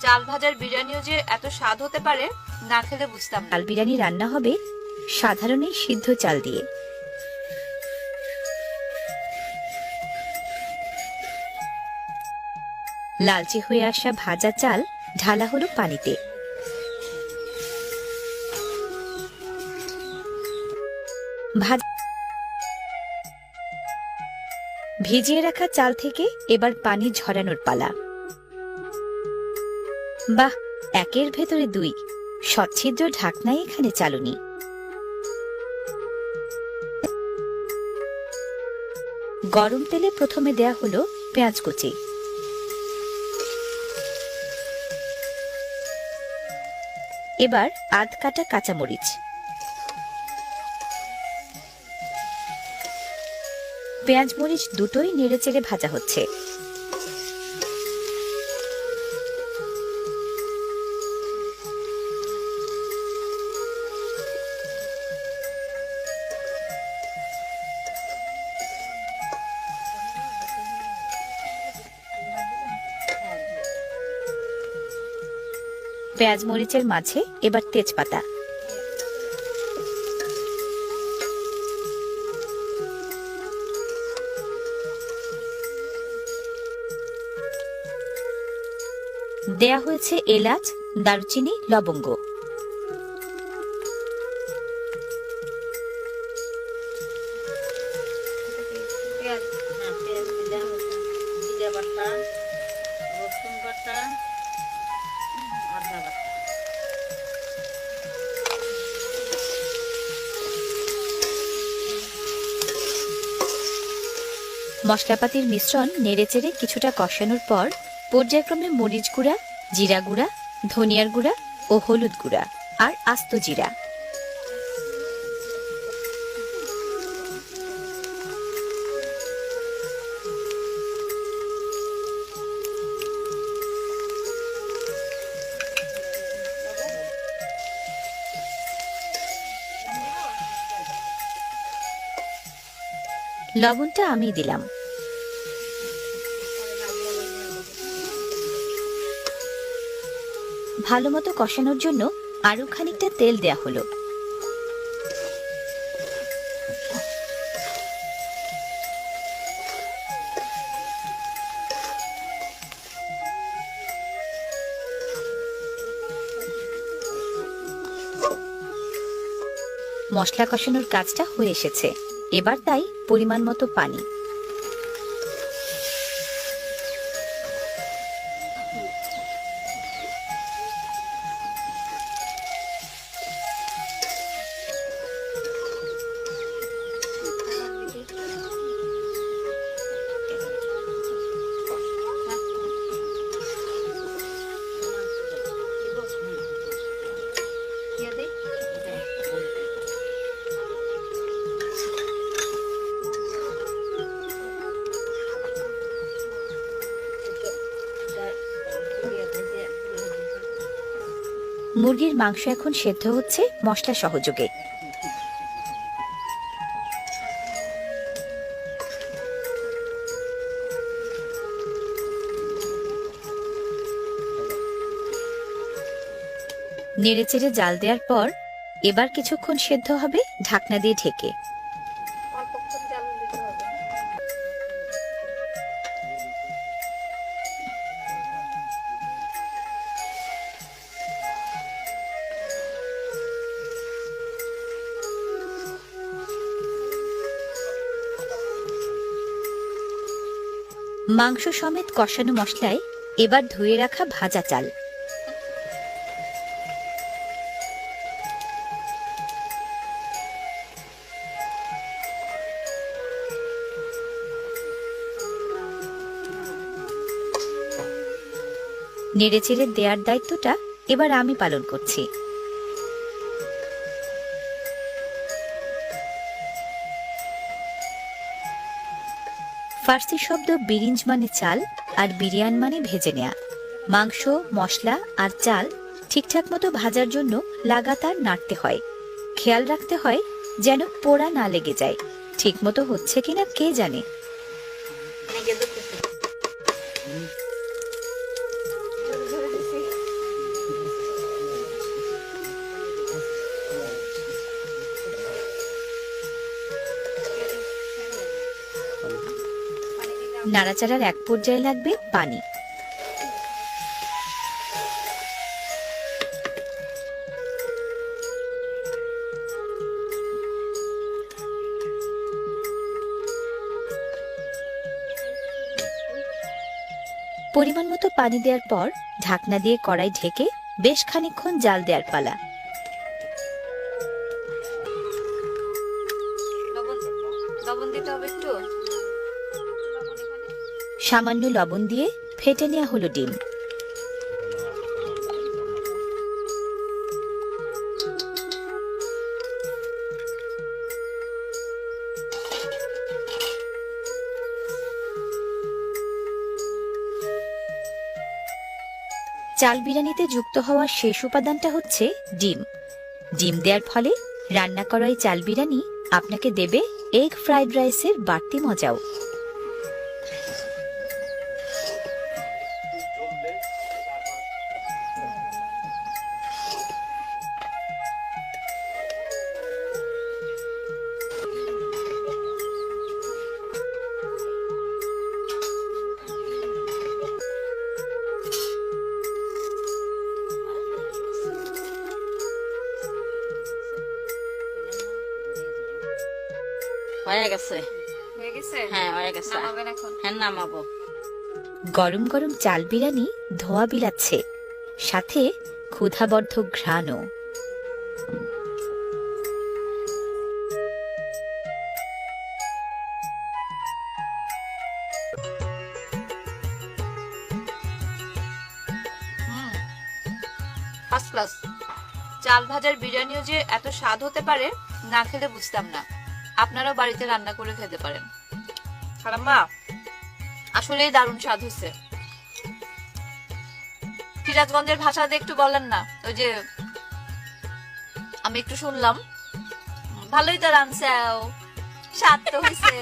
চাল ভাজার বিরিয়ানিও যে এত স্বাদ হতে পারে না খেলে বুঝতাম না। চাল বিরিয়ানি রান্না হবে সাধারণ এই সিদ্ধ চাল দিয়ে। লালচে হয়ে আসা ভাজা চাল ঢালা হলো পানিতে। ভিজিয়ে রাখা চাল থেকে এবার পানি ঝরানোর পালা। বাহ, একের ভেতরে দুই, সচ্ছিদ্র ঢাকনাই এখানে চালুনি। গরম তেলে প্রথমে দেয়া হলো পেঁয়াজ কুচি, এবার আধ কাটা কাঁচামরিচ, পেঁয়াজ মরিচ দুটোই নেড়েচেড়ে ভাজা হচ্ছে। পেঁয়াজ মরিচের মাঝে এবার তেজপাতা, দেয়া হয়েছে এলাচ, দারুচিনি, লবঙ্গ। মশলাপাতির মিশ্রণ নেড়েচেড়ে কিছুটা কষানোর পর পর্যায়ক্রমে মরিচ গুঁড়া, জিরা গুঁড়া, ধনিয়ার গুঁড়া ও হলুদ গুঁড়া আর আস্ত জিরা, লবণটা আমি দিলাম। ভালো মতো কষানোর জন্য আরো খানিকটা তেল দেয়া হলো। মশলা কষানোর কাজটা হয়ে এসেছে, এবার তাই পরিমাণ মতো পানি। মুরগির মাংস এখন সেদ্ধ হচ্ছে মশলা সহযোগে। নেড়েচেড়ে জাল দেওয়ার পর এবার কিছুক্ষণ সেদ্ধ হবে ঢাকনা দিয়ে ঢেকে। মাংস সমেত কষানো মশলায় এবার ধুয়ে রাখা ভাজা চাল, নেড়েচেড়ে দেওয়ার দায়িত্বটা এবার আমি পালন করছি। ফার্সি শব্দ বিরিঞ্জ মানে চাল আর বিরিয়ান মানে ভেজে নেয়া। মাংস, মশলা আর চাল ঠিকঠাক মতো ভাজার জন্য লাগাতার নাড়তে হয়। খেয়াল রাখতে হয় যেন পোড়া না লেগে যায়। ঠিক মতো হচ্ছে কিনা কে জানে। নাড়াচাড়ার এক পর্যায়ে লাগবে পানি। পরিমাণ মতো পানি দেওয়ার পর ঢাকনা দিয়ে কড়াই ঢেকে বেশ খানিকক্ষণ জাল দেওয়ার পালা। লবণ দিতে হবে একটু। সামান্য লবণ দিয়ে ফেটে নেওয়া হলো ডিম। চাল বিরিয়ানিতে যুক্ত হওয়া শেষ উপাদানটা হচ্ছে ডিম। ডিম দেওয়ার ফলে রান্না করা এই চাল বিরিয়ানি আপনাকে দেবে এগ ফ্রাইড রাইসের বাড়তি মজাও। হয়ে গেছে। হয়ে গেছে? হ্যাঁ হয়ে গেছে। নামাবেন এখন? হ্যাঁ নামাবো। গরম গরম চাল বিরিয়ানি ধোয়া বিলাচ্ছে, সাথে ক্ষুধাবর্ধক ঘ্রাণও। First class. চাল ভাজার বিরিয়ানিও যে এত স্বাদ হতে পারে না খেলে বুঝতাম না। আপনারাও বাড়িতে রান্না করে খেতে পারেন। খালাম্মা, আসলেই দারুণ স্বাদ হয়েছে। সিরাজগঞ্জের ভাষা দিয়ে একটু বলেন না, ওই যে আমি একটু শুনলাম। ভালোই তো রাঁধছেও, স্বাদ তো হয়েছে।